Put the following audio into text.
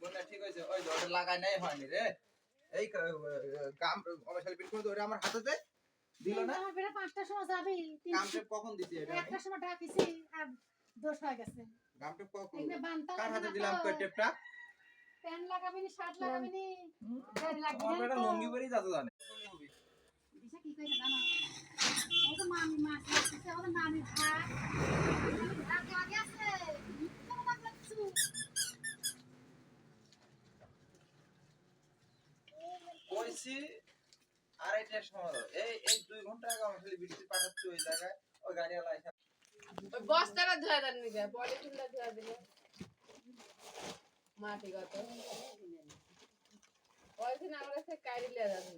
গুনা ঠিক হয়েছে ওই যে ওটা লাগাই নাই হয়নি রে এই কাম অবশ্যই বিল করে ওটা আমার হাতে দে দিল না আমার বেটা 5টার সময় যাবে কামটা কখন দিছি এটা একটার সময় ডাকিছি আর দোষ হয়ে গেছে কামটা কখন এখানে বানতা কার হাতে দিলাম কই টেপটা প্যান লাগাবি নি শার্ট লাগাবি নি গাড়ি লাগবে আমার বেটা লঙ্গি পরেই যাতে জানে দিশা কি কইছে জানো ও তো মামি মাছ লাগছে ও তো নানি ভাত আগে আগে আছে কেমন লাগছে কইছি আড়াইটার সময় এই 2 ঘন্টা আগে আমি খালি বৃষ্টি পাঠাচ্ছি ওই জায়গায় ওই গাড়িওয়ালা এসে ওই বস্তাটা ধোয়া দেন নি পলিথিনটা ধোয়া দিলে মাটি গত পলিথিন আমার কাছে কাইরে লিয়া যাবে